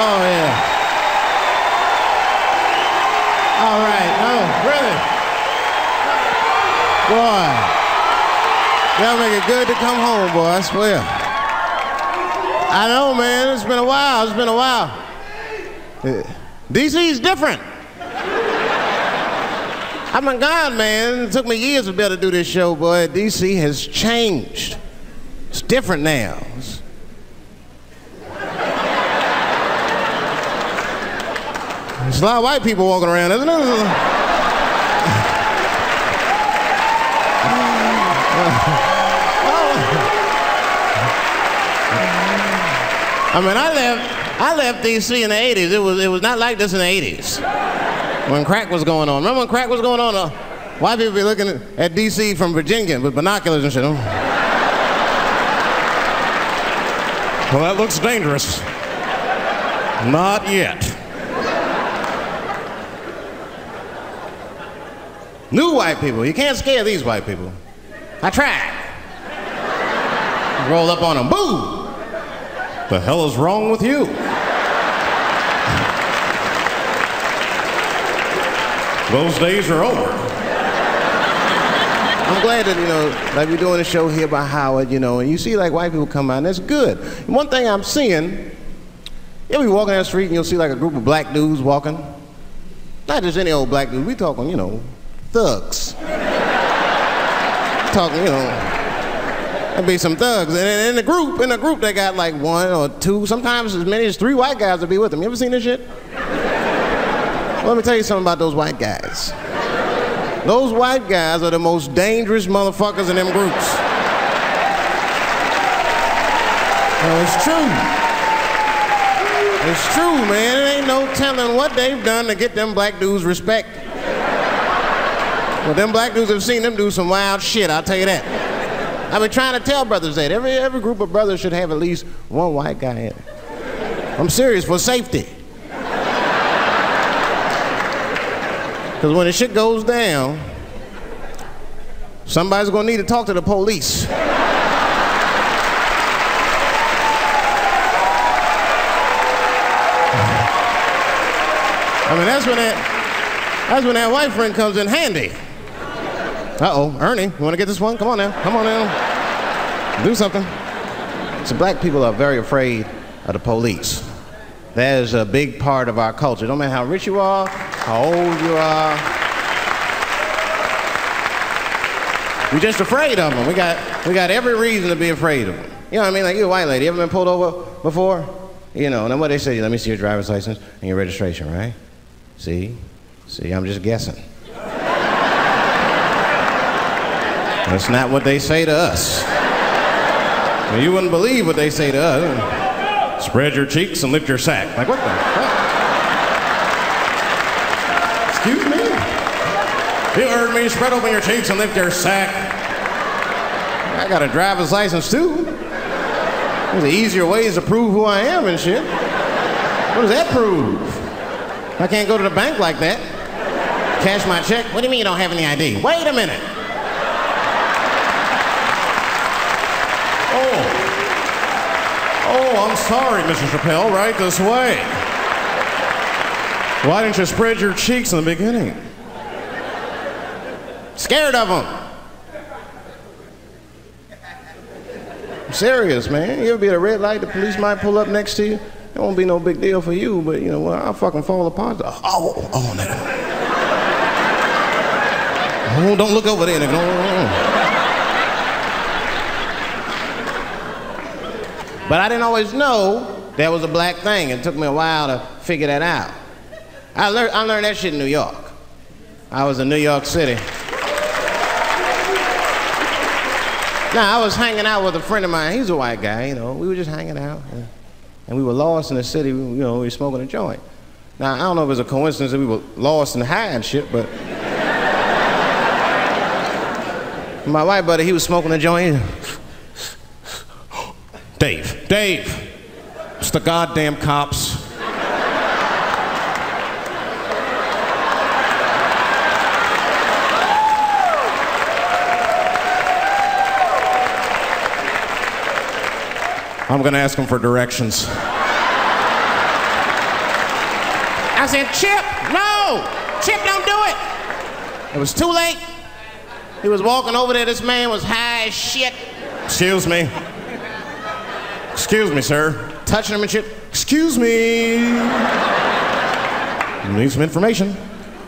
Oh, yeah. All right. Oh, really? Boy. Y'all make it good to come home, boy, I swear. I know, man. It's been a while. It's been a while. DC's different. I'm a God, man. It took me years to be able to do this show, boy. DC has changed. It's different now. There's a lot of white people walking around, isn't there? I mean, I left DC in the 80s. It was not like this in the 80s. When crack was going on. Remember when crack was going on? White people be looking at DC from Virginia with binoculars and shit. Well, that looks dangerous. Not yet. New white people. You can't scare these white people. I tried. Roll up on them. Boo! The hell is wrong with you? Those days are over. I'm glad that, like we're doing a show here by Howard, and you see like white people come out, and that's good. And one thing I'm seeing, you'll be walking down the street and you'll see like a group of black dudes walking. Not just any old black dude, we talking, thugs. Talking, there'd be some thugs. And in the group they got like one or two, sometimes as many as 3 white guys would be with them. You ever seen this shit? Well, let me tell you something about those white guys. Those white guys are the most dangerous motherfuckers in them groups. No, it's true. It's true, man. It ain't no telling what they've done to get them black dudes respect. Well, them black dudes have seen them do some wild shit, I'll tell you that. I've been trying to tell brothers that. Every group of brothers should have at least one white guy in it. I'm serious, for safety. Because when the shit goes down, somebody's gonna need to talk to the police. I mean, that's when that white friend comes in handy. Uh-oh, Ernie, you wanna get this one? Come on now, come on now. Do something. So black people are very afraid of the police. That is a big part of our culture. Don't matter how rich you are, how old you are. We're just afraid of them. We got every reason to be afraid of them. You know what I mean? Like, you're a white lady. You ever been pulled over before? And then what they say, let me see your driver's license and your registration, right? See, I'm just guessing. That's not what they say to us. Well, you wouldn't believe what they say to us. Spread your cheeks and lift your sack. Like, what the fuck? Excuse me? You heard me. Spread open your cheeks and lift your sack. I got a driver's license, too. There's easier ways to prove who I am and shit. What does that prove? I can't go to the bank like that. Cash my check. What do you mean you don't have any ID? Wait a minute. Oh, I'm sorry, Mr. Chappelle, right this way. Why didn't you spread your cheeks in the beginning? Scared of them. I'm serious, man. You ever be at a red light, the police might pull up next to you. It won't be no big deal for you, but I'll fucking fall apart. Oh, nigga. Oh, don't look over there, nigga. No. But I didn't always know that was a black thing. It took me a while to figure that out. I learned that shit in New York. I was in New York City. Now, I was hanging out with a friend of mine. He's a white guy, We were just hanging out. And we were lost in the city. We were smoking a joint. Now, I don't know if it was a coincidence that we were lost and high and shit, but... my white buddy, he was smoking a joint. Dave, it's the goddamn cops. I'm gonna ask them for directions. I said, Chip, no! Chip, don't do it! It was too late. He was walking over there. This man was high as shit. Excuse me. Excuse me, sir. Touching him and shit. Excuse me. Need some information.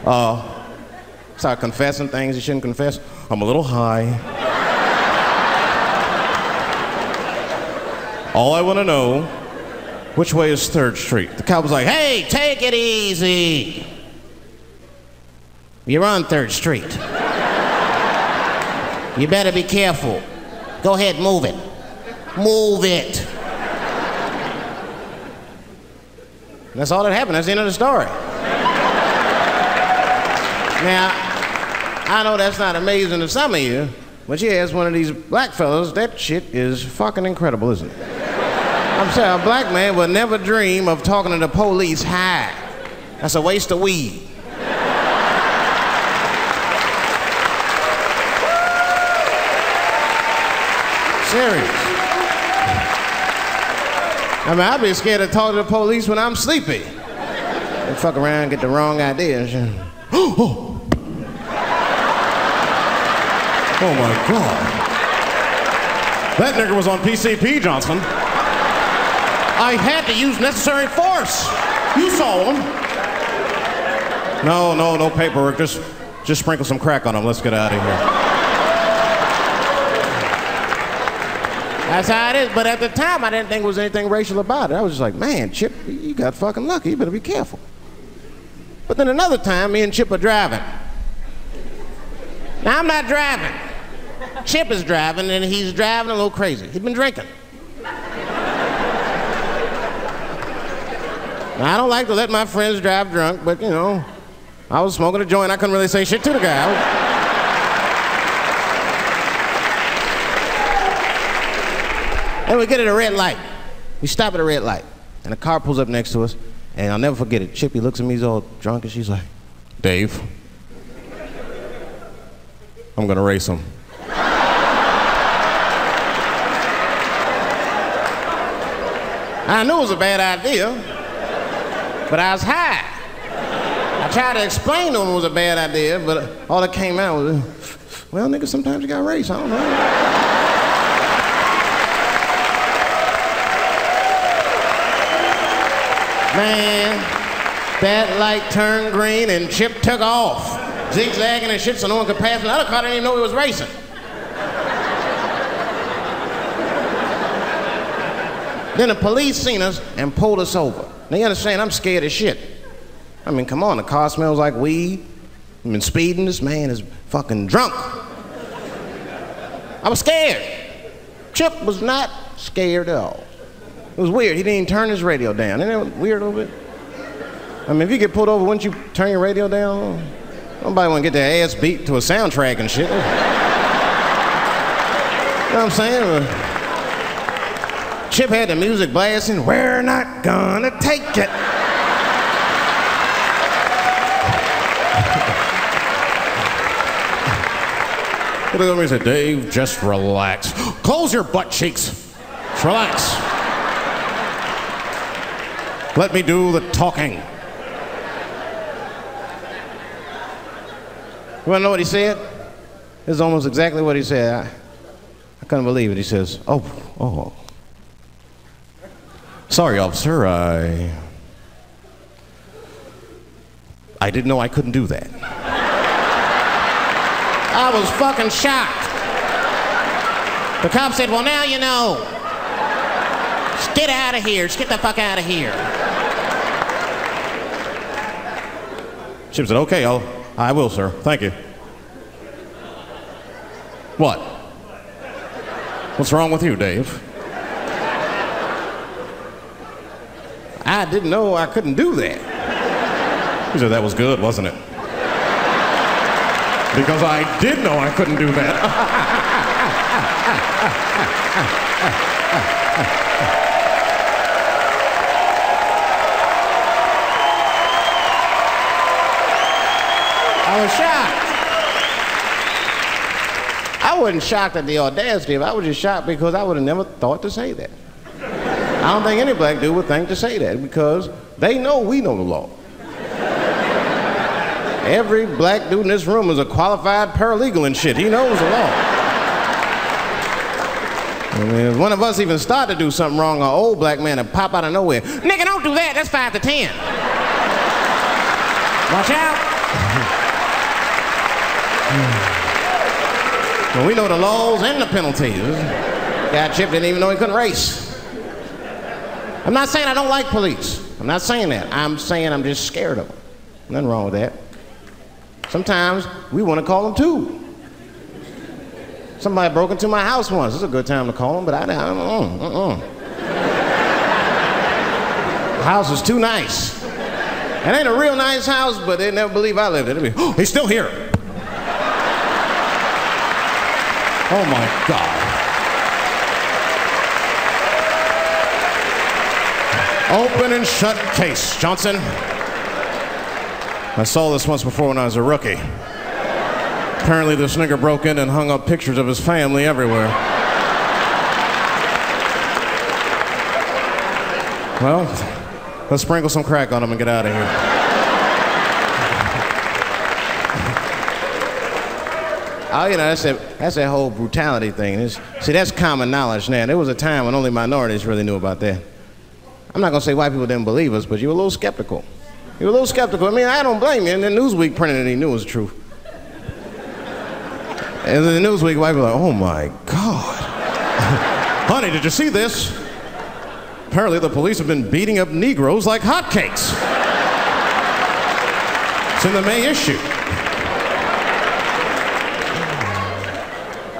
Start confessing things you shouldn't confess. I'm a little high. All I want to know, which way is 3rd Street? The cop was like, hey, take it easy. You're on 3rd Street. You better be careful. Go ahead, move it. Move it. And that's all that happened. That's the end of the story. Now, I know that's not amazing to some of you, but yeah, as one of these black fellas, that shit is fucking incredible, isn't it? I'm saying a black man would never dream of talking to the police high. That's a waste of weed. Serious. I mean, I'd be scared to talk to the police when I'm sleepy. They fuck around, get the wrong idea and shit. Oh my God. That nigger was on PCP, Johnson. I had to use necessary force. You saw him. No paperwork. Just sprinkle some crack on him. Let's get out of here. That's how it is. But at the time, I didn't think there was anything racial about it. I was just like, man, Chip, you got fucking lucky. You better be careful. But then another time, me and Chip are driving. Now, I'm not driving. Chip is driving, and he's driving a little crazy. He's been drinking. Now, I don't like to let my friends drive drunk, but, you know, I was smoking a joint. I couldn't really say shit to the guy. And we get at a red light. We stop at a red light, and a car pulls up next to us, and I'll never forget it. Chippy looks at me, he's all drunk, and she's like, Dave, I'm gonna race him. I knew it was a bad idea, but I was high. I tried to explain to him it was a bad idea, but all that came out was, well, nigga, sometimes you gotta race, I don't know. Man, that light turned green and Chip took off, zigzagging and shit so no one could pass me. The other car didn't even know he was racing. Then the police seen us and pulled us over. Now you understand, I'm scared as shit. I mean, come on, the car smells like weed. I've been speeding, this man is fucking drunk. I was scared. Chip was not scared at all. It was weird, he didn't even turn his radio down. Isn't that weird a little bit? I mean, if you get pulled over, wouldn't you turn your radio down? Nobody want to get their ass beat to a soundtrack and shit. You know what I'm saying? Chip had the music blasting, we're not gonna take it. He looked at me and said, Dave, just relax. Close your butt cheeks. Just relax. Let me do the talking. You wanna know what he said? This is almost exactly what he said. I couldn't believe it. He says, oh. Sorry, officer, I didn't know I couldn't do that. I was fucking shocked. The cop said, well, now you know. Just get out of here. Just get the fuck out of here. Chip said, okay, I will, sir. Thank you. What? What's wrong with you, Dave? I didn't know I couldn't do that. He said, that was good, wasn't it? Because I did know I couldn't do that. I was shocked. I wasn't shocked at the audacity of it. I was just shocked because I would have never thought to say that. I don't think any black dude would think to say that because they know we know the law. Every black dude in this room is a qualified paralegal and shit. He knows the law. I mean, if one of us even start to do something wrong, an old black man would pop out of nowhere. Nigga, don't do that. That's 5 to 10. Watch out. Well, we know the laws and the penalties. Guy Chip didn't even know he couldn't race. I'm not saying I don't like police. I'm not saying that. I'm saying I'm just scared of them. Nothing wrong with that. Sometimes we want to call them too. Somebody broke into my house once. It's a good time to call them, but I don't. The house is too nice. It ain't a real nice house, but they never believe I lived it. Oh, he's still here. Oh my God. Open and shut case, Johnson. I saw this once before when I was a rookie. Apparently this nigger broke in and hung up pictures of his family everywhere. Well, let's sprinkle some crack on him and get out of here. Oh, you know, that's that whole brutality thing. See, that's common knowledge now. There was a time when only minorities really knew about that. I'm not gonna say white people didn't believe us, but you were a little skeptical. You were a little skeptical. I mean, I don't blame you. And then Newsweek printed it, he knew it was the truth. And then the Newsweek, white people were like, oh my God. Honey, did you see this? Apparently the police have been beating up Negroes like hotcakes. It's in the May issue.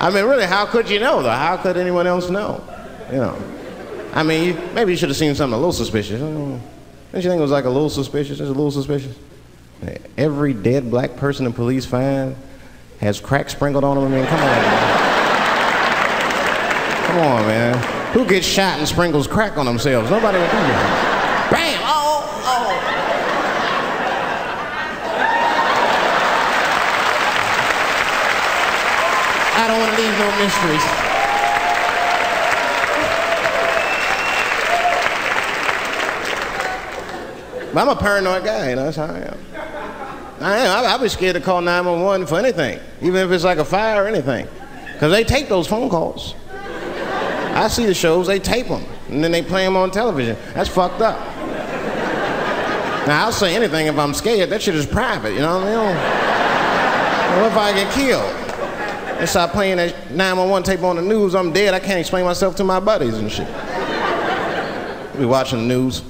I mean, really, how could you know, though? How could anyone else know? You know. I mean, maybe you should have seen something a little suspicious. Don't you think it was like a little suspicious? Just a little suspicious? Every dead black person the police find has crack sprinkled on them. I mean, come on, man. Come on, man. Who gets shot and sprinkles crack on themselves? Nobody would do that. Bam! Oh, oh. I don't want to leave no mysteries. But I'm a paranoid guy, you know, that's how I am. I'd be scared to call 911 for anything, even if it's like a fire or anything. Because they tape those phone calls. I see the shows, they tape them, and then they play them on television. That's fucked up. Now, I'll say anything if I'm scared. That shit is private, you know what I mean? What if I get killed? They start playing that 911 tape on the news, I'm dead, I can't explain myself to my buddies and shit. We watching the news.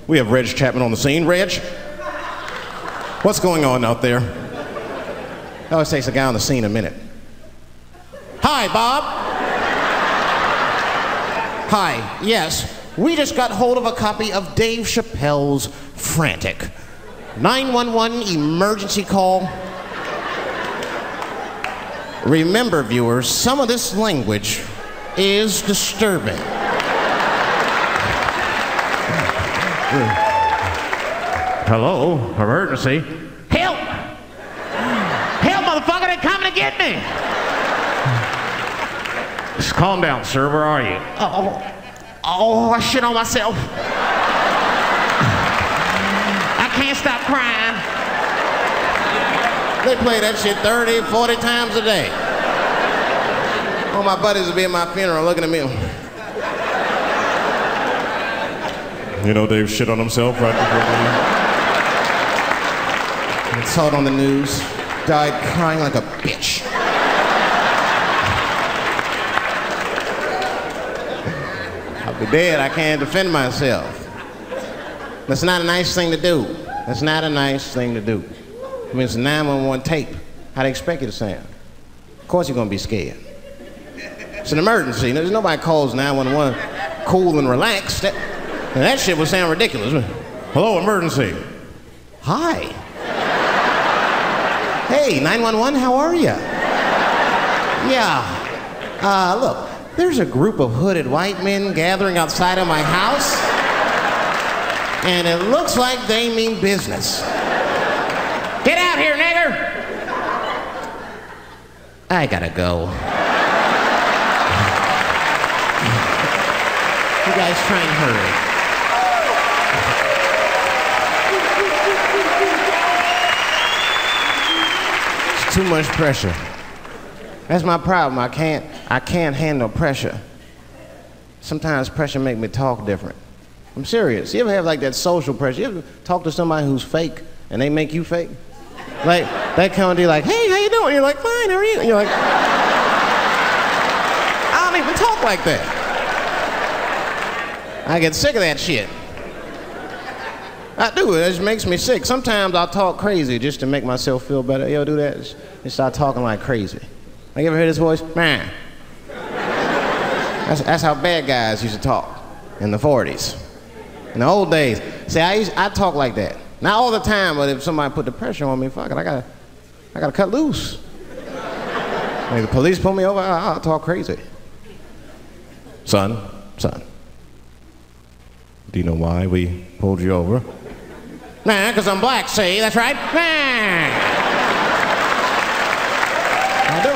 We have Reg Chapman on the scene. Reg, what's going on out there? It always takes a guy on the scene a minute. Hi, Bob. Hi, yes. We just got hold of a copy of Dave Chappelle's Frantic. 911 emergency call. Remember, viewers, some of this language is disturbing. Hello, emergency. Help! Help, motherfucker, they're coming to get me! Just calm down, sir, where are you? Oh, I shit on myself. I can't stop crying. They play that shit 30, 40 times a day. All my buddies will be at my funeral looking at me. You know, Dave shit on himself right before I saw it on the news. Died crying like a bitch. I'll be dead. I can't defend myself. That's not a nice thing to do. That's not a nice thing to do. I mean, it's a 911 tape. How they expect you to sound? Of course you're gonna be scared. It's an emergency. There's nobody calls 911 cool and relaxed. That shit would sound ridiculous. Hello, emergency. Hi. Hey, 911, how are you? Yeah. Look, there's a group of hooded white men gathering outside of my house, and it looks like they mean business. Get out here, nigger! I gotta go. You guys try and hurry. Too much pressure. That's my problem. I can't handle pressure. Sometimes pressure make me talk different. I'm serious. You ever have like that social pressure? You ever talk to somebody who's fake and they make you fake? Like, they come to you like, hey, how you doing? You're like, fine, how are you? And you're like, I don't even talk like that. I get sick of that shit. I do, it just makes me sick. Sometimes I'll talk crazy just to make myself feel better. You ever do that? Just start talking like crazy. Like, you ever hear this voice? Man. That's how bad guys used to talk in the 40s. In the old days. See, I talk like that. Not all the time, but if somebody put the pressure on me, fuck it, I gotta cut loose. Like the police pull me over, I'll talk crazy. Son, do you know why we pulled you over? Nah, because I'm black, see, that's right. Nah. I do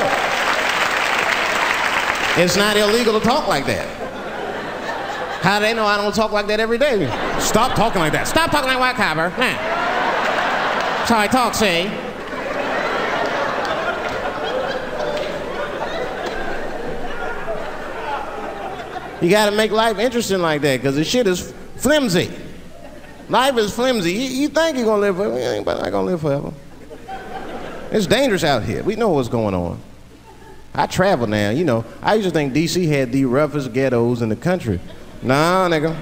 it. It's not illegal to talk like that. How do they know I don't talk like that every day? Stop talking like that. Stop talking like white copper. Nah. That's how I talk, see? You gotta make life interesting like that, because the shit is flimsy. Life is flimsy. You think you're gonna live forever, you ain't not gonna live forever. It's dangerous out here. We know what's going on. I travel now, you know. I used to think DC had the roughest ghettos in the country. Nah, nigga,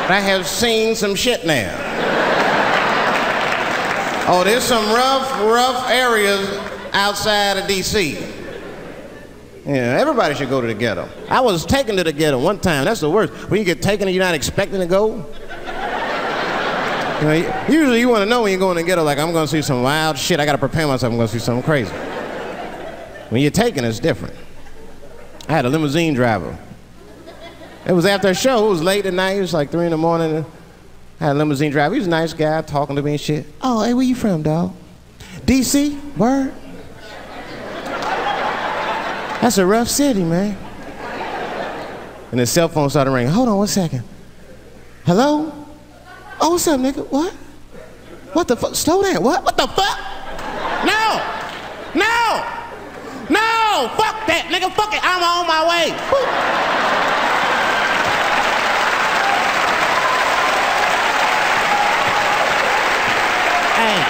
I have seen some shit now. Oh, there's some rough areas outside of DC. Yeah, everybody should go to the ghetto. I was taken to the ghetto one time. That's the worst. When you get taken and you're not expecting to go. You know, usually you want to know when you go in the ghetto, like, I'm going to see some wild shit. I got to prepare myself. I'm going to see something crazy. When you're taken, it's different. I had a limousine driver. It was after a show. It was late at night. It was like 3 in the morning. I had a limousine driver. He was a nice guy talking to me and shit. Oh, hey, where you from, dog? DC? Word? That's a rough city, man. And his cell phone started ringing. Hold on 1 second. Hello? Oh, what's up, nigga? What? What the fuck? Slow down. What? What the fuck? No! No! No! Fuck that, nigga. Fuck it. I'm on my way. Woo. Hey.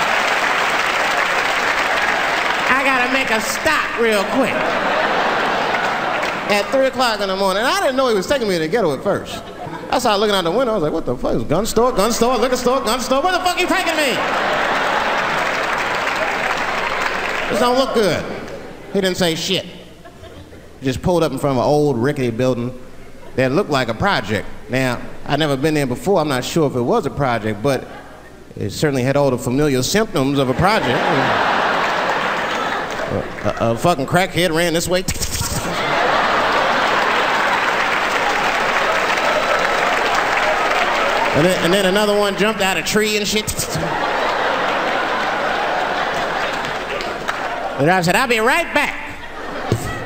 I gotta make a stop real quick. At 3 o'clock in the morning. I didn't know he was taking me to the ghetto at first. I started looking out the window. I was like, what the fuck? Gun store, liquor store, gun store. Where the fuck are you taking me? This don't look good. He didn't say shit. He just pulled up in front of an old rickety building that looked like a project. Now, I'd never been there before. I'm not sure if it was a project, but it certainly had all the familiar symptoms of a project. A fucking crackhead ran this way. And then another one jumped out of a tree and shit. The driver said, I'll be right back.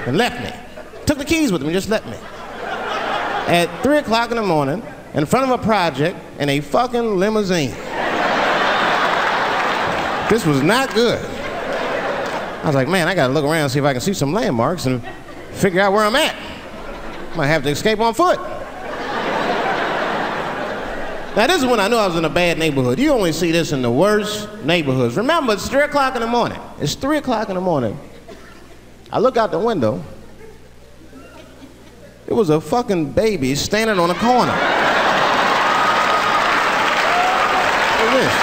And left me. Took the keys with him and just left me. At 3 o'clock in the morning, in front of a project, in a fucking limousine. This was not good. I was like, man, I gotta look around and see if I can see some landmarks and figure out where I'm at. Might have to escape on foot. Now, this is when I knew I was in a bad neighborhood. You only see this in the worst neighborhoods. Remember, it's 3 o'clock in the morning. It's 3 o'clock in the morning. I look out the window. It was a fucking baby standing on a corner. Look at this.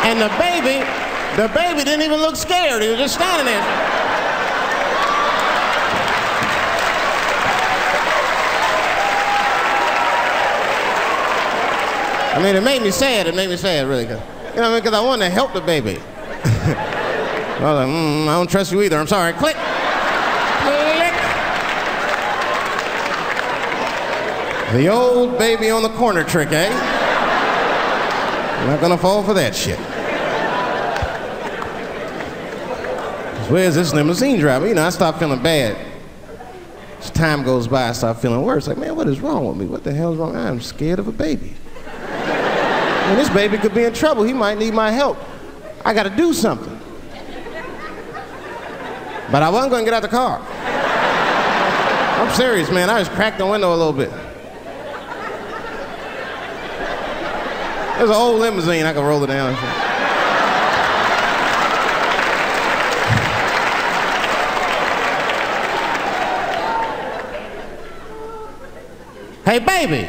And the baby didn't even look scared. He was just standing there. I mean, it made me sad. It made me sad, really. You know what I mean? Because I wanted to help the baby. I was like, I don't trust you either. I'm sorry. Click. Click. The old baby on the corner trick, eh? I'm not gonna fall for that shit. Where's this limousine driver? You know, I start feeling bad. As time goes by, I start feeling worse. Like, man, what is wrong with me? What the hell's wrong? I'm scared of a baby. And this baby could be in trouble. He might need my help. I gotta do something. But I wasn't gonna get out the car. I'm serious, man. I just cracked the window a little bit. There's an old limousine. I could roll it down. Hey, baby.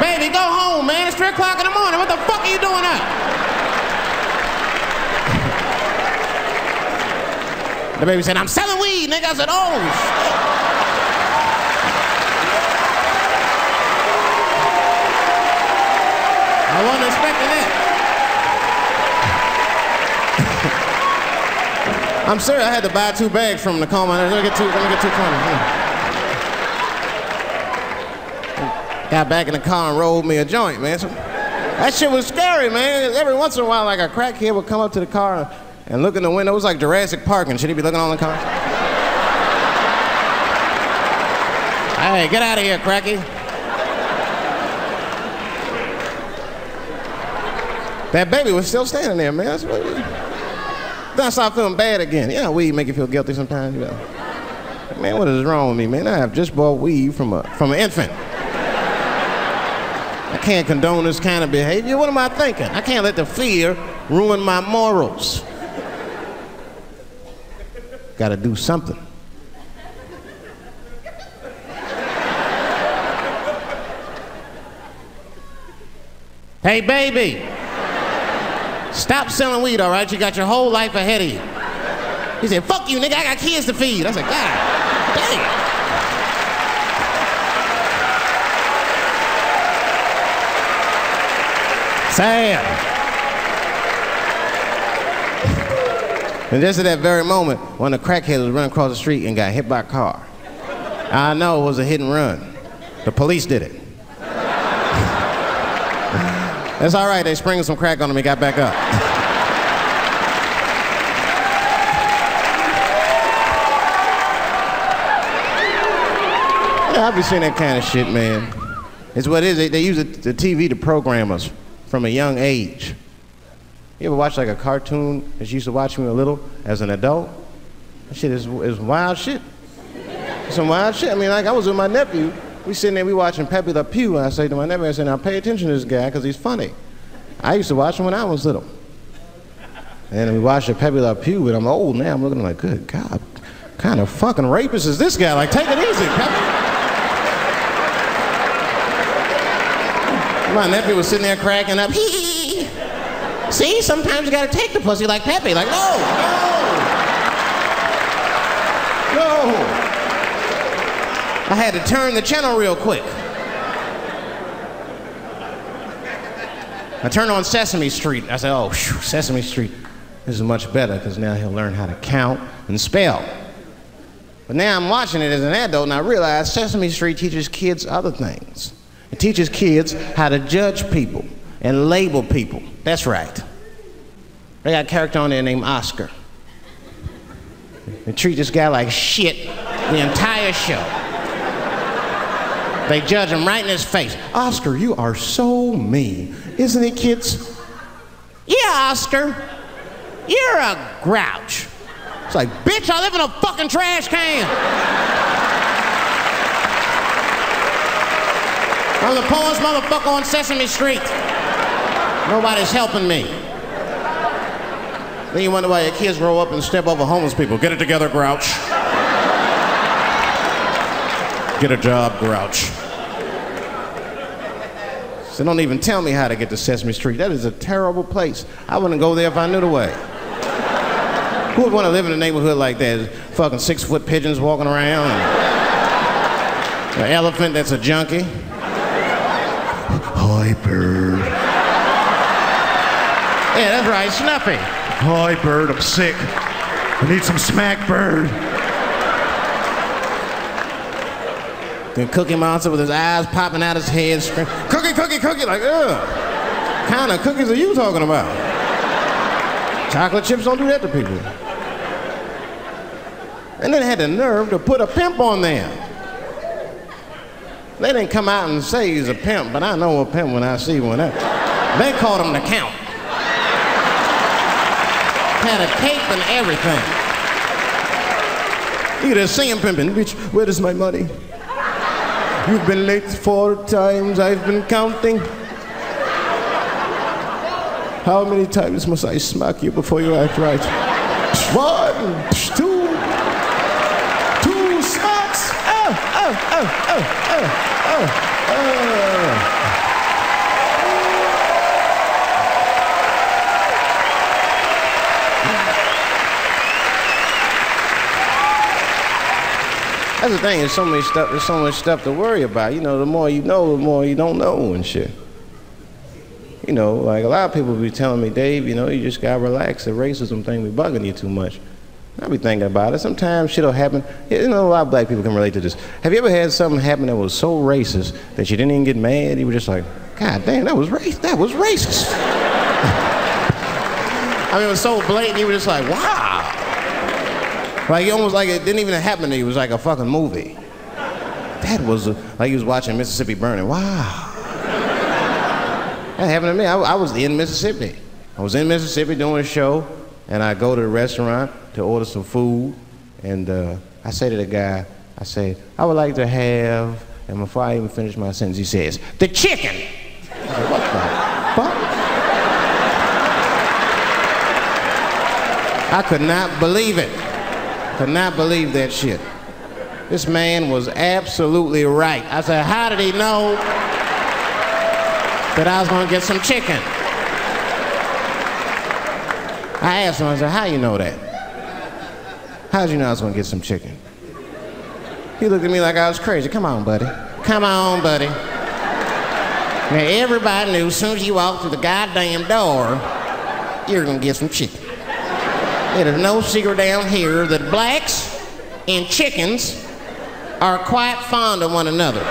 Baby, go home, man. It's 3 o'clock in the morning. What the fuck are you doing up? The baby said, I'm selling weed, nigga. I said, oh, shit. I wasn't expecting that. I'm serious. I had to buy 2 bags from him to calm my nerves. Let me get 2 20. Got back in the car and rolled me a joint, man. So, that shit was scary, man. Every once in a while, like a crackhead would come up to the car and look in the window. It was like Jurassic Park, and should he be looking on the car? Hey, get out of here, cracky. That baby was still standing there, man. Then I started feeling bad again. Yeah, weed make you feel guilty sometimes, you know. Man, what is wrong with me, man? I have just bought weed from an infant. I can't condone this kind of behavior. What am I thinking? I can't let the fear ruin my morals. Gotta do something. Hey, baby. Stop selling weed, all right? You got your whole life ahead of you. He said, fuck you, nigga. I got kids to feed. I said, God damn. Sam. And just at that very moment, one of the crackheads was running across the street and got hit by a car. I know it was a hit and run. The police did it. That's all right, they sprinkled some crack on him and got back up. Yeah, I'll be seeing that kind of shit, man. It's what it is, they use the TV to program us from a young age. You ever watch like a cartoon that you used to watch when you were little as an adult? That shit is wild shit. Some wild shit. I mean, like I was with my nephew, we sitting there, we watching Pepe Le Pew, and I say to my nephew, I said, now pay attention to this guy, because he's funny. I used to watch him when I was little. And we watched the Pepe Le Pew, and I'm old now, I'm looking like, good God, what kind of fucking rapist is this guy? Like, take it easy, Pepe. My nephew was sitting there cracking up, hee. See, sometimes you gotta take the pussy like Pepe, like, no. I had to turn the channel real quick. I turned on Sesame Street. I said, oh, Sesame Street, this is much better, because now he'll learn how to count and spell. But now I'm watching it as an adult, and I realize Sesame Street teaches kids other things. It teaches kids how to judge people and label people. That's right. They got a character on there named Oscar. They treat this guy like shit the entire show. They judge him right in his face. Oscar, you are so mean. Isn't it, kids? Yeah, Oscar. You're a grouch. It's like, bitch, I live in a fucking trash can. I'm the poorest motherfucker on Sesame Street. Nobody's helping me. Then you wonder why your kids grow up and step over homeless people. Get it together, grouch. Get a job, grouch. So don't even tell me how to get to Sesame Street. That is a terrible place. I wouldn't go there if I knew the way. Who would want to live in a neighborhood like that? Fucking 6-foot pigeons walking around. And an elephant that's a junkie. Hi, bird. Yeah, that's right, Snuffy. Hi, bird, I'm sick. I need some smack, bird. The Cookie Monster with his eyes popping out his head, screaming, cookie, cookie, cookie, like, ugh. What kind of cookies are you talking about? Chocolate chips don't do that to people. And then they had the nerve to put a pimp on there. They didn't come out and say he's a pimp, but I know a pimp when I see one. They called him the Count. Had a cape and everything. You could just see him pimping. Bitch, where is my money? You've been late 4 times, I've been counting. How many times must I smack you before you act right? 1, 2 smacks. That's the thing, there's so much stuff to worry about. You know, the more you know, the more you don't know and shit. You know, like a lot of people be telling me, Dave, you know, you just gotta relax. The racism thing be bugging you too much. I be thinking about it. Sometimes shit'll happen. You know, a lot of black people can relate to this. Have you ever had something happen that was so racist that you didn't even get mad? You were just like, God damn, that was racist. I mean, it was so blatant, you were just like, wow. Like, almost like it didn't even happen to you. It was like a fucking movie. That was like you was watching Mississippi Burning. Wow. That happened to me. I was in Mississippi. I was in Mississippi doing a show, and I go to the restaurant to order some food, and I say to the guy, I say, I would like to have, and before I even finish my sentence, he says, the chicken. I said, what the fuck? I could not believe it. Could not believe that shit. This man was absolutely right. I said, how did he know that I was gonna get some chicken? I asked him, I said, how you know that? How did you know I was gonna get some chicken? He looked at me like I was crazy. Come on, buddy. Come on, buddy. Now, everybody knew as soon as you walked through the goddamn door, you're gonna get some chicken. There's no secret down here that blacks and chickens are quite fond of one another.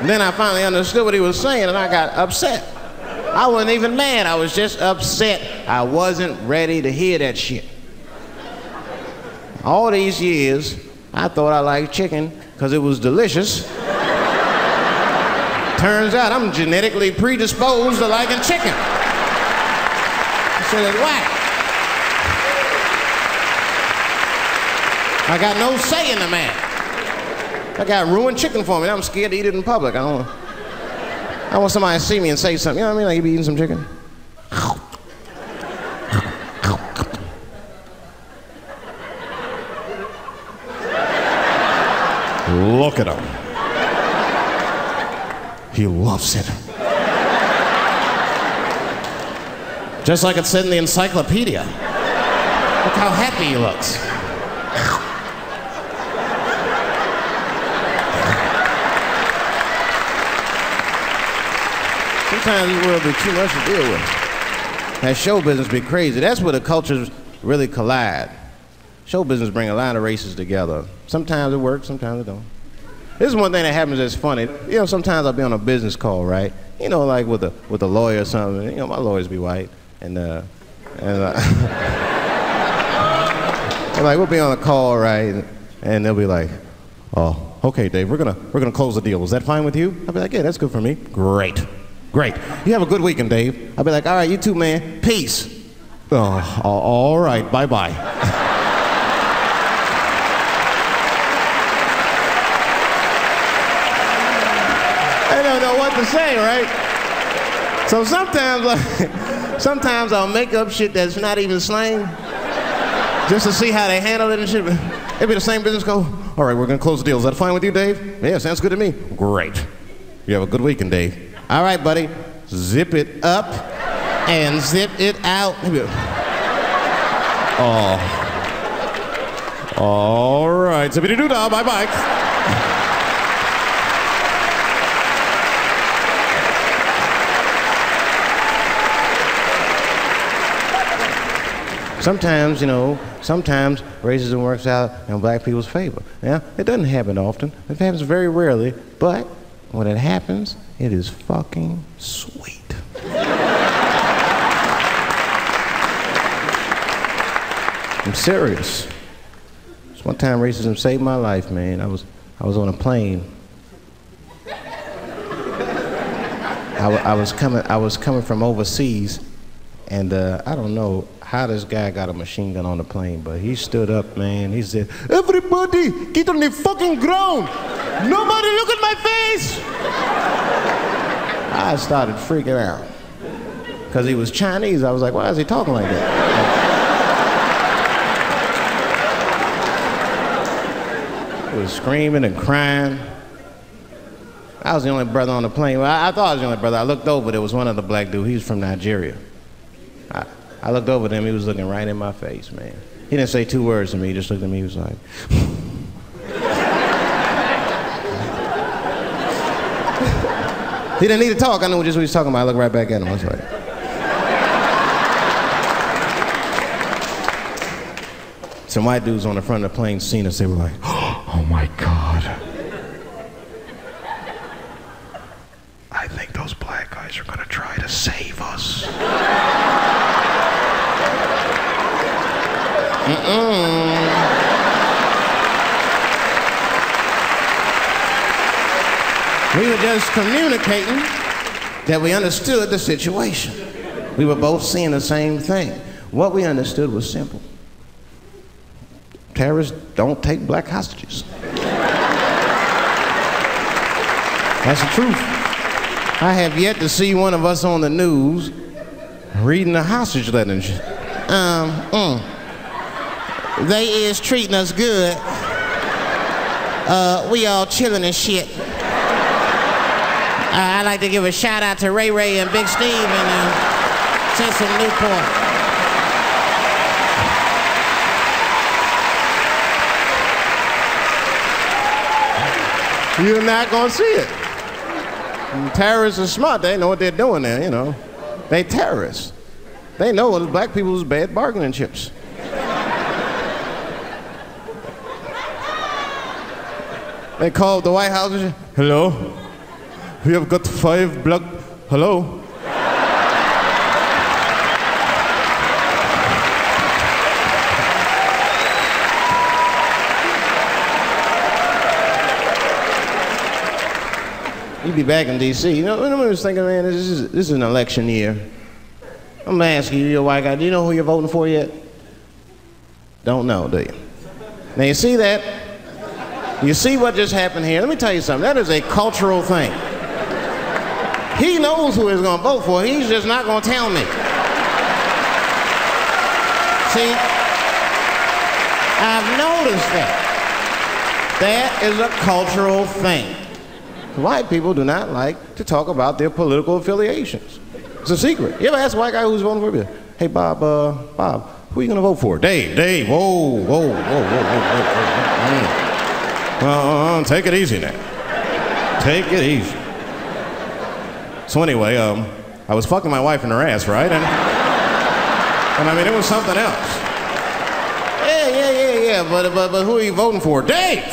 Then I finally understood what he was saying, and I got upset. I wasn't even mad, I was just upset. I wasn't ready to hear that shit. All these years, I thought I liked chicken because it was delicious. Turns out I'm genetically predisposed to liking chicken. So that's whack. I got no say in the matter. That guy ruined chicken for me. I'm scared to eat it in public. I want somebody to see me and say something. You know what I mean? Like, you be eating some chicken? Look at him. He loves it. Just like it said in the encyclopedia. Look how happy he looks. Sometimes this world be too much to deal with. That show business be crazy. That's where the cultures really collide. Show business bring a lot of races together. Sometimes it works, sometimes it don't. This is one thing that happens that's funny. You know, sometimes I'll be on a business call, right? You know, like with a lawyer or something. You know, my lawyers be white. And like we'll be on a call, right? And they'll be like, oh, okay, Dave, we're gonna close the deal. Is that fine with you? I'll be like, yeah, that's good for me. Great. Great. You have a good weekend, Dave. I'll be like, all right, you too, man. Peace. Oh, all right, bye-bye. I don't know what to say, right? So sometimes I'll make up shit that's not even slang, just to see how they handle it and shit. It'll be the same business go, all right, we're gonna close the deal. Is that fine with you, Dave? Yeah, sounds good to me. Great. You have a good weekend, Dave. All right, buddy, zip it up and zip it out. Oh. All right, zippity-doo-dah, bye-bye. Sometimes, you know, sometimes racism works out in black people's favor. Now, it doesn't happen often. It happens very rarely, but when it happens, it is fucking sweet. I'm serious. One time racism saved my life, man. I was on a plane. I was coming from overseas, and I don't know how this guy got a machine gun on the plane, but he stood up, man. He said, "Everybody, get on the fucking ground. Nobody look at my face." I started freaking out. Because he was Chinese. I was like, why is he talking like that? He was screaming and crying. I was the only brother on the plane. Well, I thought I was the only brother. I looked over, there was one other black dude. He was from Nigeria. I looked over at him, he was looking right in my face, man. He didn't say two words to me, he just looked at me, he was like... He didn't need to talk, I knew just what he was talking about. I looked right back at him, I was like... Some white dudes on the front of the plane seen us, they were like, "Oh my God. I think those black guys are gonna try to save us." We were just communicating that we understood the situation. We were both seeing the same thing. What we understood was simple. Terrorists don't take black hostages. That's the truth. I have yet to see one of us on the news reading a hostage letter and shit. They is treating us good. We all chilling and shit. I'd like to give a shout out to Ray Ray and Big Steve and send some Newport. You're not gonna see it. And terrorists are smart, they know what they're doing there, you know. They terrorists. They know that black people is bad bargaining chips. They called the White House and said, "Hello, we have got 5 black, hello?" You'd be back in D.C. You know, I was thinking, man, this is an election year. I'm gonna ask you, you're a white guy, do you know who you're voting for yet? Don't know, do you? Now you see that? You see what just happened here? Let me tell you something, that is a cultural thing. He knows who he's gonna vote for, he's just not gonna tell me. See, I've noticed that. That is a cultural thing. White people do not like to talk about their political affiliations. It's a secret. You ever ask a white guy who's voting for you? "Hey, Bob, who are you gonna vote for?" Dave, whoa. Take it easy now. Take it easy. So anyway, I was fucking my wife in her ass, right? And I mean, it was something else. Yeah, but who are you voting for? Dave,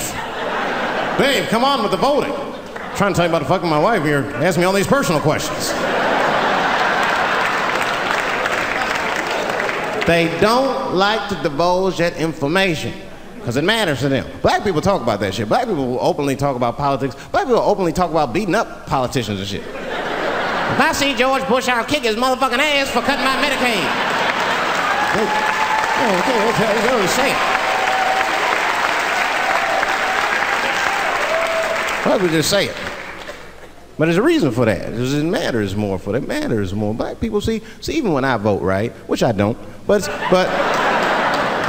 come on with the voting. I'm trying to tell you about fucking my wife here. Ask me all these personal questions. They don't like to divulge that information because it matters to them. Black people talk about that shit. Black people will openly talk about politics. Black people will openly talk about beating up politicians and shit. If I see George Bush, I'll kick his motherfucking ass for cutting my Medicaid. They say it. Why would just say it? But there's a reason for that. It matters more for them. It matters more. Black people see even when I vote, right? Which I don't. But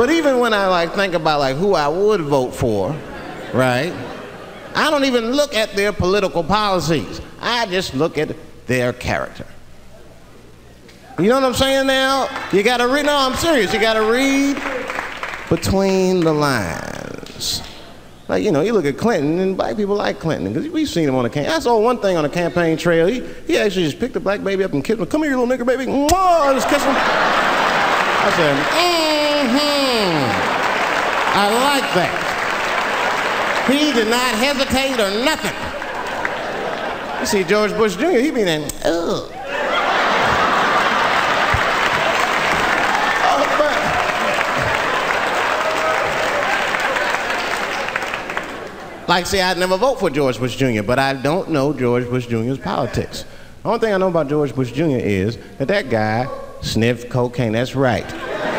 even when I like think about like who I would vote for, right? I don't even look at their political policies. I just look at their character. You know what I'm saying now? You gotta read, no, I'm serious. You gotta read between the lines. Like, you know, you look at Clinton, and black people like Clinton, because we've seen him on the campaign. I saw one thing on the campaign trail. He actually just picked a black baby up and kissed him. "Come here, you little nigger baby." Mwah, just kissed him. I said, I like that. He did not hesitate or nothing. You see George Bush Jr., he be there, ugh. Like, see, I'd never vote for George Bush Jr., but I don't know George Bush Jr.'s politics. Only thing I know about George Bush Jr. is that guy sniffed cocaine. That's right.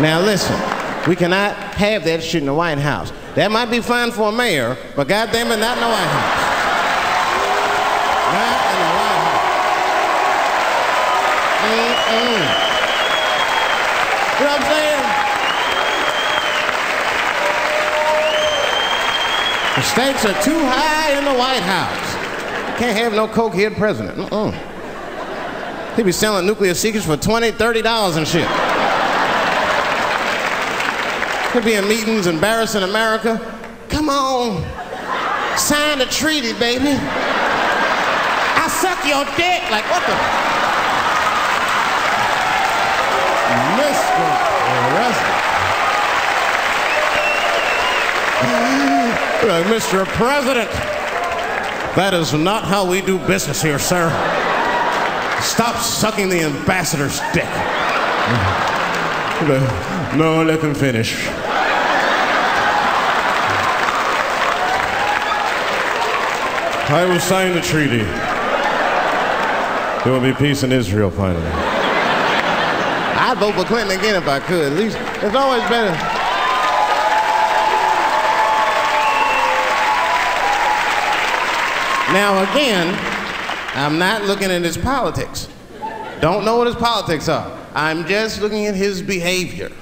Now listen, we cannot have that shit in the White House. That might be fine for a mayor, but goddamn it, not in the White House. Not in the White House. You know what I'm saying? The stakes are too high in the White House. Can't have no cokehead president. He be selling nuclear secrets for $20, $30 and shit. He'll be in meetings embarrassing America. Come on, sign the treaty, baby. I suck your dick. Like, what the? Mr. President. Like, Mr. President, that is not how we do business here, sir. Stop sucking the ambassador's dick. No, let him finish. I will sign the treaty. There will be peace in Israel finally. I'd vote for Clinton again if I could. At least it's always better. Now again, I'm not looking at his politics. Don't know what his politics are. I'm just looking at his behavior.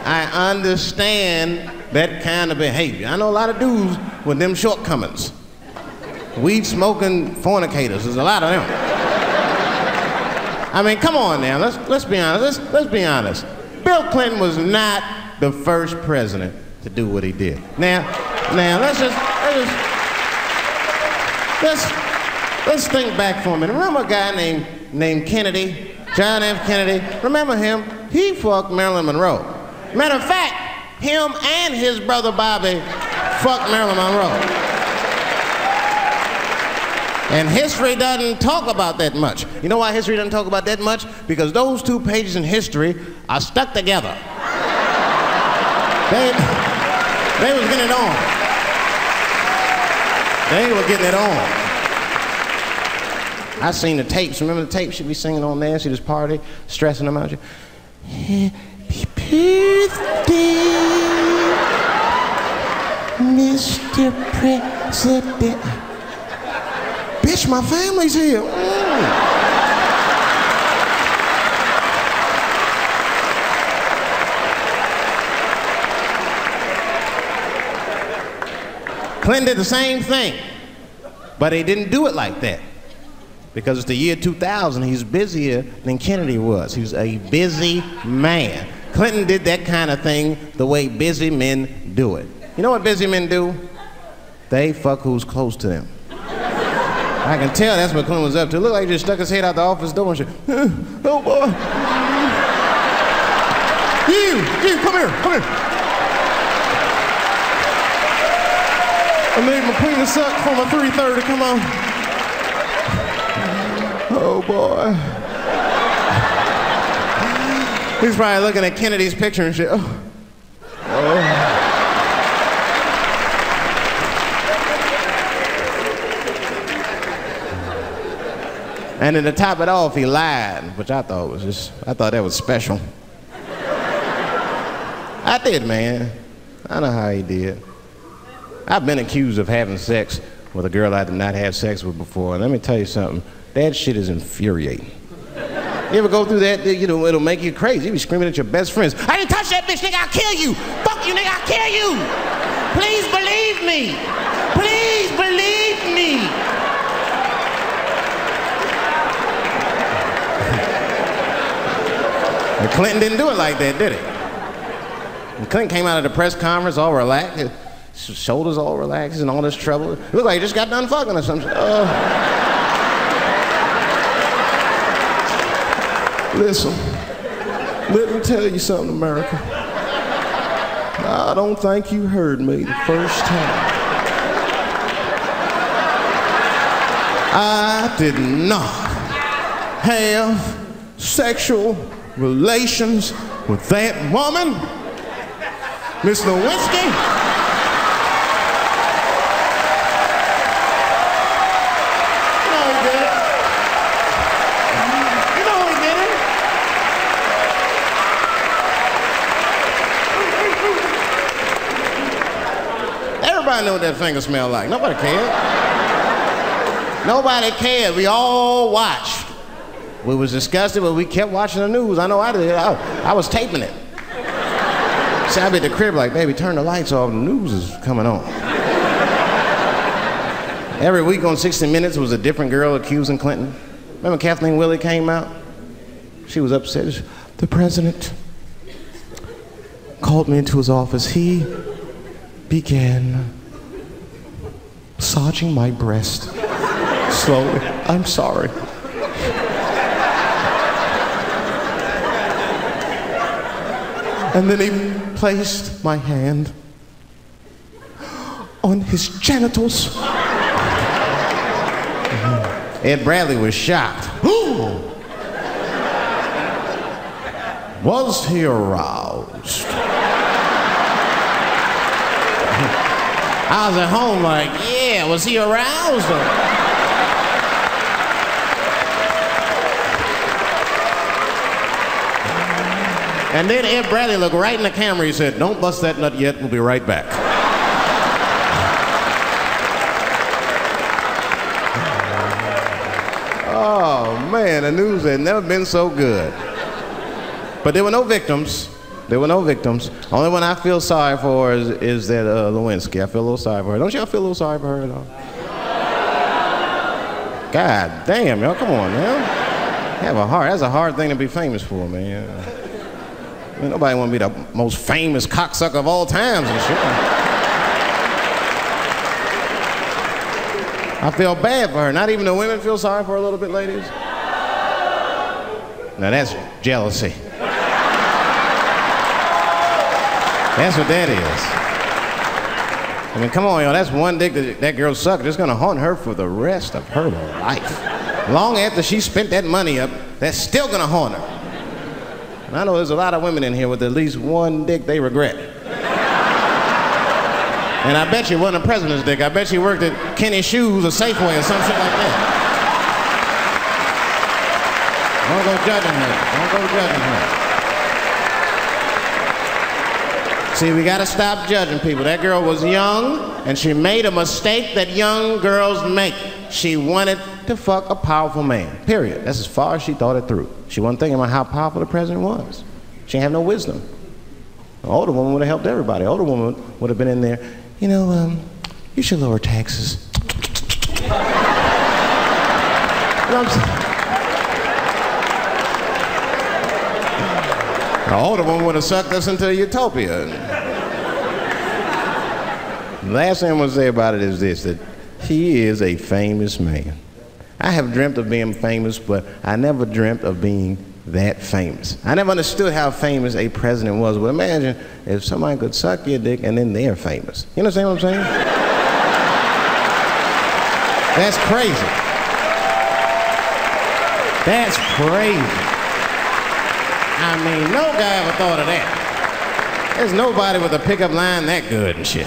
I understand that kind of behavior. I know a lot of dudes with them shortcomings. Weed smoking fornicators, there's a lot of them. I mean, come on now, let's be honest. Let's be honest. Bill Clinton was not the first president to do what he did. Now let's think back for a minute. Remember a guy named Kennedy, John F. Kennedy? Remember him? He fucked Marilyn Monroe. Matter of fact, him and his brother Bobby fucked Marilyn Monroe. And history doesn't talk about that much. You know why history doesn't talk about that much? Because those two pages in history are stuck together. They was getting it on. They were getting it on. I seen the tapes. Remember the tapes she'd be singing on there? See this party, stressing them out. Happy birthday, Mr. President. Bitch, my family's here. Clinton did the same thing, but he didn't do it like that. Because it's the year 2000, he's busier than Kennedy was. He was a busy man. Clinton did that kind of thing the way busy men do it. You know what busy men do? They fuck who's close to them. I can tell that's what Clinton was up to. It looked like he just stuck his head out the office door and shit. Oh boy. You, come here. I made my penis suck for my 3:30, come on. Oh boy. He's probably looking at Kennedy's picture and shit. Oh. And then to top it off, he lied, which I thought that was special. I did, man. I know how he did. I've been accused of having sex with a girl I did not have sex with before, and let me tell you something. That shit is infuriating. You ever go through that? You know, it'll make you crazy. You be screaming at your best friends. I didn't touch that bitch, nigga, I'll kill you. Fuck you, nigga, I'll kill you. Please believe me. Please believe me. And Clinton didn't do it like that, did he? And Clinton came out of the press conference all relaxed, his shoulders all relaxed and all this trouble. It looked like he just got done fucking or something. Listen, let me tell you something, America. I don't think you heard me the first time. I did not have sexual relations with that woman, Miss Lewinsky. No, he did. Everybody knew what that finger smelled like. Nobody cared. Nobody cared. We all watched. We was disgusted, but we kept watching the news. I know I did. I was taping it. See, I'd be at the crib like, baby, turn the lights off. The news is coming on. Every week on 60 Minutes was a different girl accusing Clinton. Remember Kathleen Willey came out? She was upset. The president called me into his office. He began massaging my breast slowly. I'm sorry. And then he placed my hand on his genitals. Ed Bradley was shocked. Was he aroused? I was at home like, yeah, was he aroused? And then Ed Bradley looked right in the camera. He said, don't bust that nut yet. We'll be right back. Oh, man, the news had never been so good. But there were no victims. There were no victims. Only one I feel sorry for is that Lewinsky. I feel a little sorry for her. Don't y'all feel a little sorry for her at all? God damn, y'all, come on, man. Have a heart. That's a hard thing to be famous for, man. I mean, nobody want to be the most famous cocksucker of all times and shit. I feel bad for her. Not even the women feel sorry for her a little bit, ladies? Now that's jealousy. That's what that is. I mean, come on, y'all. That's one dick that girl sucked. It's gonna haunt her for the rest of her life. Long after she spent that money up, that's still gonna haunt her. And I know there's a lot of women in here with at least one dick they regret. And I bet you it wasn't a president's dick. I bet she worked at Kenny Shoes or Safeway or some shit like that. Don't go judging her. Don't go judging her. See, we gotta stop judging people. That girl was young, and she made a mistake that young girls make. She wanted to fuck a powerful man, period. That's as far as she thought it through. She wasn't thinking about how powerful the president was. She didn't have no wisdom. An older woman would have helped everybody. An older woman would have been in there, you know, you should lower taxes. You know what I'm saying? The older woman would have sucked us into utopia. The last thing I'm going to say about it is this, that he is a famous man. I have dreamt of being famous, but I never dreamt of being that famous. I never understood how famous a president was. But imagine if somebody could suck your dick and then they're famous. You understand what I'm saying? That's crazy. That's crazy. I mean, no guy ever thought of that. There's nobody with a pickup line that good and shit.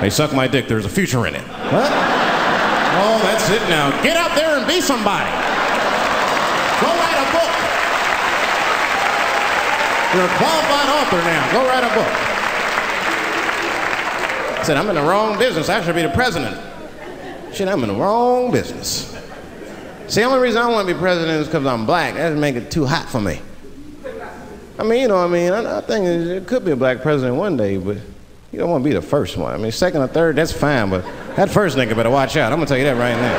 They suck my dick, there's a future in it. What? Oh, that's it now. Get out there and be somebody. Go write a book. You're a qualified author now. Go write a book. I said, I'm in the wrong business. I should be the president. Shit, I'm in the wrong business. See, the only reason I don't want to be president is because I'm black. That would make it too hot for me. I mean, you know what I mean? I think it could be a black president one day, but you don't want to be the first one. I mean, second or third, that's fine, but that first nigga better watch out. I'm gonna tell you that right now.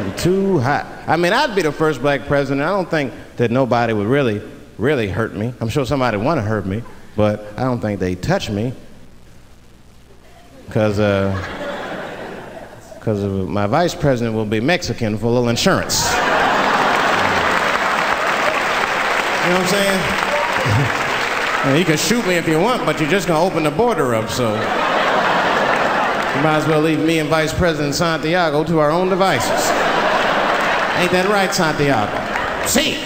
I'm too hot. I mean, I'd be the first black president. I don't think that nobody would really hurt me. I'm sure somebody would want to hurt me, but I don't think they'd touch me because my vice president will be Mexican for a little insurance. You know what I'm saying? You can shoot me if you want, but you're just gonna open the border up, so you might as well leave me and Vice President Santiago to our own devices. Ain't that right, Santiago? See.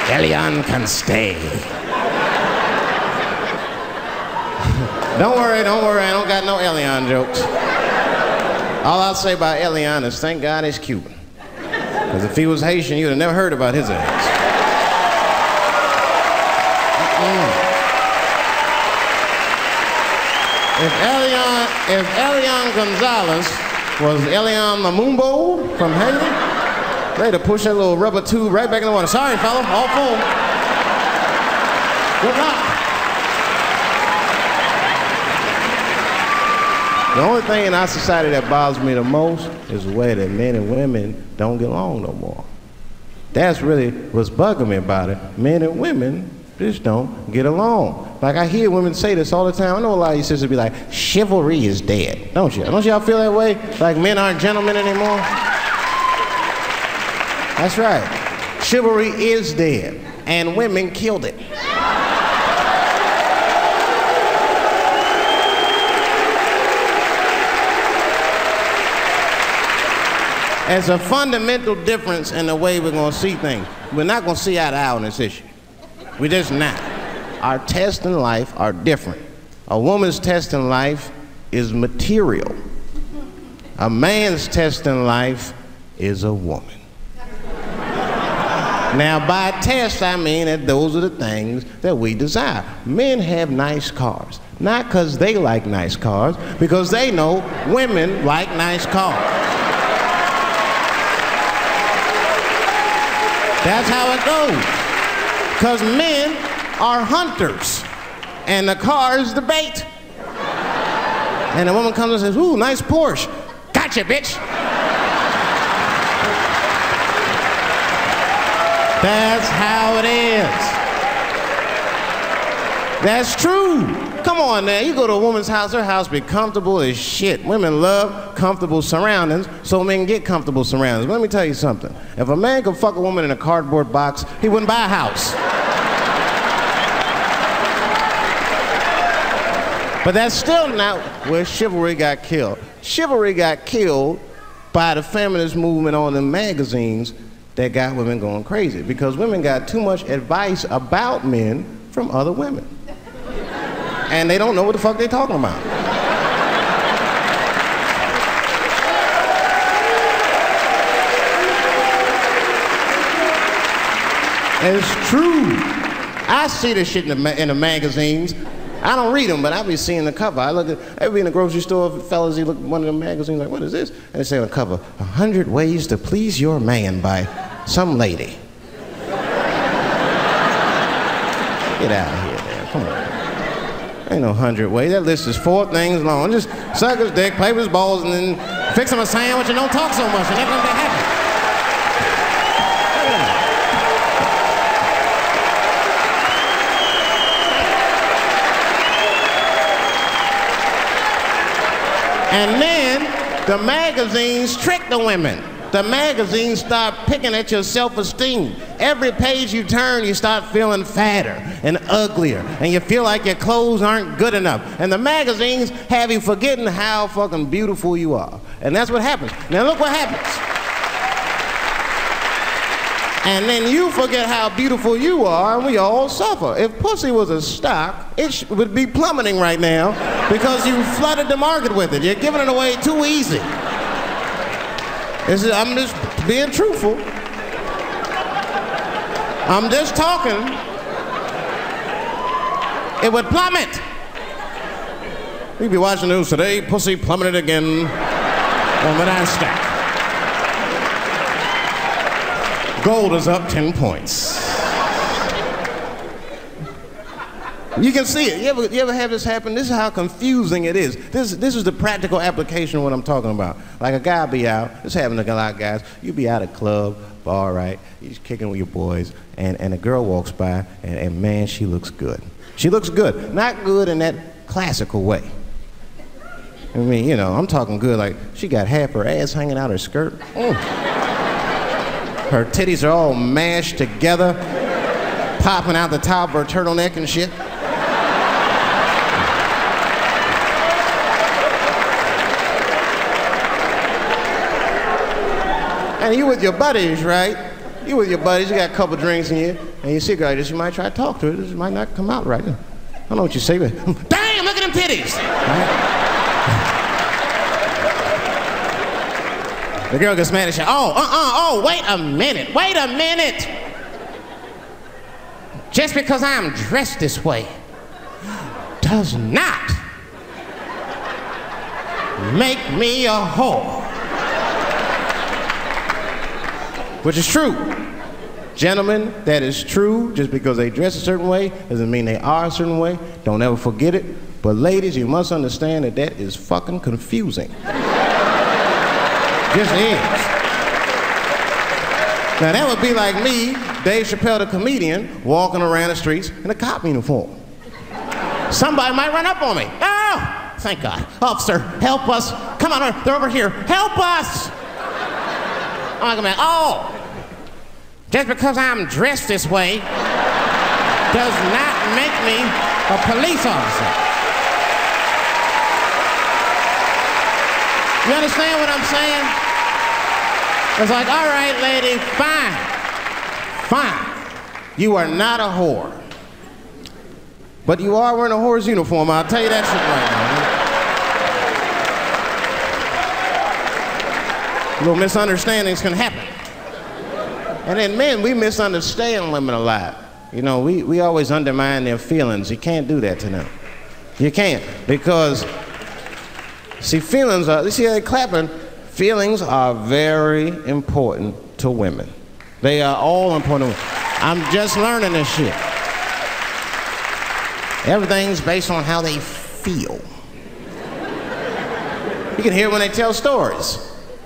Killin can stay. Don't worry, I don't got no Elian jokes. All I'll say about Elian is thank God he's Cuban. Because if he was Haitian, you'd have never heard about his ass. If Elian Gonzalez was Elian Lumumbo from Haiti, they'd have pushed that little rubber tube right back in the water. Sorry, fella, all full. Good luck. The only thing in our society that bothers me the most is the way that men and women don't get along no more. That's really what's bugging me about it. Men and women just don't get along. Like, I hear women say this all the time. I know a lot of you sisters be like, chivalry is dead. Don't you? Don't y'all feel that way? Like men aren't gentlemen anymore? That's right. Chivalry is dead, and women killed it. There's a fundamental difference in the way we're going to see things. We're not going to see eye to eye on this issue. We're just not. Our tests in life are different. A woman's test in life is material. A man's test in life is a woman. Now, by test, I mean that those are the things that we desire. Men have nice cars. Not because they like nice cars, because they know women like nice cars. That's how it goes. Because men are hunters, and the car is the bait. And a woman comes and says, ooh, nice Porsche. Gotcha, bitch. That's how it is. That's true. Come on now, you go to a woman's house, her house be comfortable as shit. Women love comfortable surroundings, so men get comfortable surroundings. But let me tell you something. If a man could fuck a woman in a cardboard box, he wouldn't buy a house. But that's still not where chivalry got killed. Chivalry got killed by the feminist movement on the magazines that got women going crazy, because women got too much advice about men from other women. And they don't know what the fuck they're talking about. It's true. I see this shit in the magazines. I don't read them, but I be seeing the cover. I be in the grocery store, fellas, you look at one of the magazines like, what is this? And they say on the cover, 100 Ways to Please Your Man by some lady. Get out of here, man, come on. Ain't no 100 ways. That list is 4 things long. Just suck his dick, play with his balls, and then fix him a sandwich and don't talk so much, and everything will be happy. And then the magazines trick the women. The magazines start picking at your self-esteem. Every page you turn, you start feeling fatter and uglier, and you feel like your clothes aren't good enough. And the magazines have you forgetting how fucking beautiful you are. And that's what happens. Now look what happens. And then you forget how beautiful you are, and we all suffer. If pussy was a stock, it would be plummeting right now because you flooded the market with it. You're giving it away too easy. I'm just being truthful. I'm just talking. It would plummet. We'd be watching the news today, pussy plummeted again on the NASDAQ. Gold is up 10 points. You can see it. You ever have this happen? This is how confusing it is. This is the practical application of what I'm talking about. Like a guy be out, this happens to a lot of guys, you be out at a club, bar, right? You're just kicking with your boys, and a girl walks by, and man, she looks good. She looks good. Not good in that classical way. I mean, you know, I'm talking good like she got half her ass hanging out her skirt. Her titties are all mashed together, popping out the top of her turtleneck and shit. And you with your buddies, right? You with your buddies, you got a couple drinks in you, and you see a girl like this, you might try to talk to her. This might not come out right. I don't know what you say, but damn, look at them titties! Right? The girl gets mad and she, oh, wait a minute. just because I'm dressed this way does not make me a whore. Which is true. Gentlemen, that is true. Just because they dress a certain way doesn't mean they are a certain way. Don't ever forget it. But ladies, you must understand that that is fucking confusing. Just is. Now that would be like me, Dave Chappelle the comedian, walking around the streets in a cop uniform. Somebody might run up on me. Oh, thank God. Officer, help us. Come on, they're over here. Help us. I'm like, oh, just because I'm dressed this way does not make me a police officer. You understand what I'm saying? It's like, all right, lady, fine. Fine. You are not a whore. But you are wearing a whore's uniform, I'll tell you that shit right now. Little misunderstandings can happen. And then men, we misunderstand women a lot. You know, we always undermine their feelings. You can't do that to them. You can't, because, see, feelings are, you see that clapping? Feelings are very important to women. They are all important. I'm just learning this shit. Everything's based on how they feel. You can hear when they tell stories.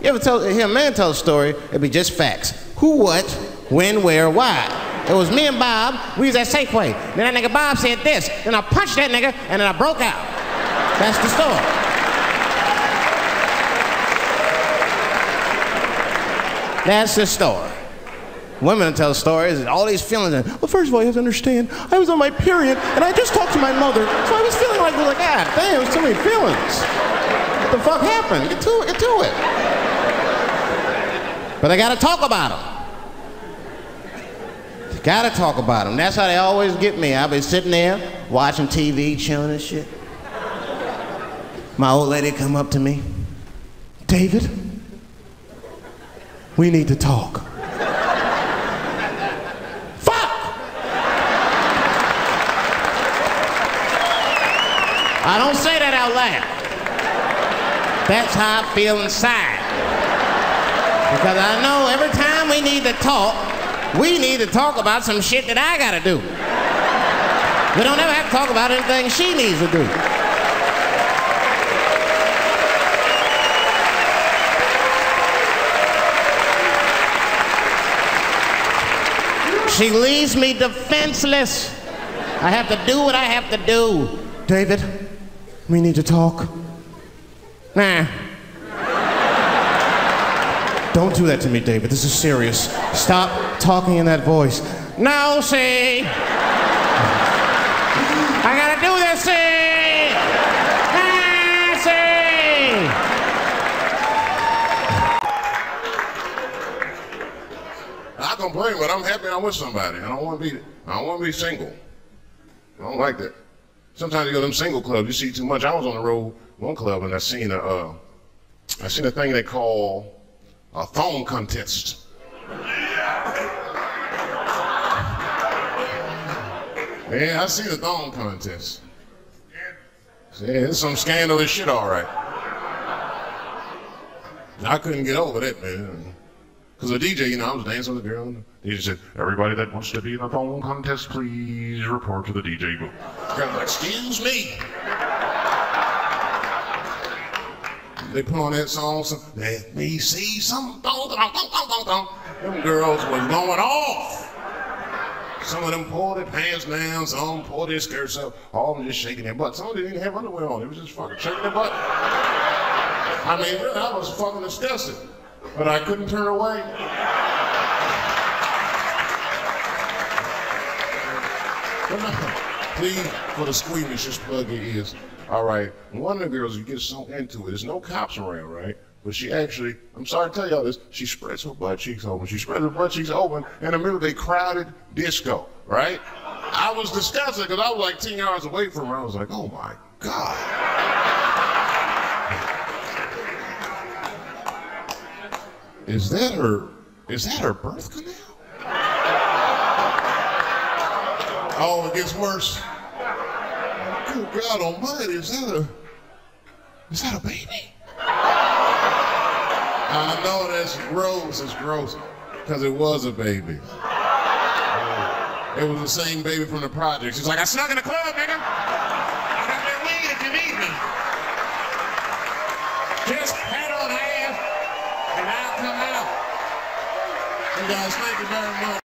You ever hear a man tell a story, it'd be just facts. Who, what, when, where, why. It was me and Bob, we was at Safeway. Then that nigga Bob said this, then I punched that nigga, and then I broke out. That's the story. That's the story. Women tell stories, all these feelings. And, well, first of all, you have to understand, I was on my period, and I just talked to my mother, so I was feeling like, God damn, there's too many feelings. What the fuck happened? Get to it. But I gotta talk about them. You gotta talk about them. That's how they always get me. I'll be sitting there, watching TV, chilling and shit. My old lady come up to me. David, we need to talk. Fuck! I don't say that out loud. That's how I feel inside. Because I know every time we need to talk about some shit that I gotta do. We don't ever have to talk about anything she needs to do. She leaves me defenseless. I have to do what I have to do. David, we need to talk. Nah. Don't do that to me, David. This is serious. Stop talking in that voice. No, see. I gotta do this, see. I complain, but I'm happy I'm with somebody. I don't want to be single. I don't like that. Sometimes you go to them single clubs, you see too much. I was on the road, one club, and I seen a thing they call a thong contest. Yeah, I seen a thong contest. Yeah, it's some scandalous shit, all right. I couldn't get over that, man. Because the DJ, you know, I was dancing with the girl. The DJ said, everybody that wants to be in a thong contest, please report to the DJ booth. Kind of like, excuse me. They put on that song, so, let me see some thong, thong, thong, thong, thong, thong. Them girls was going off. Some of them pulled their pants down, some of them pulled their skirts up, all of them just shaking their butt. Some of them didn't even have underwear on, they was just fucking shaking their butt. I mean, really, I was fucking disgusted. But I couldn't turn away. Please, for the squeamish, just plug your ears. All right, one of the girls, you get so into it, there's no cops around, right? But she actually, I'm sorry to tell y'all this, she spreads her butt cheeks open. She spreads her butt cheeks open in the middle of a crowded disco, right? I was disgusted because I was like 10 yards away from her. I was like, oh my God. Is that her birth canal? Oh, it gets worse. Good God Almighty, is that a baby? I know that's gross. It's gross because it was a baby. It was the same baby from the project. She's like, I snuck in the club, nigga. I got that weed if you need me. Just pat on half, and I'll come out. You guys, thank you very much.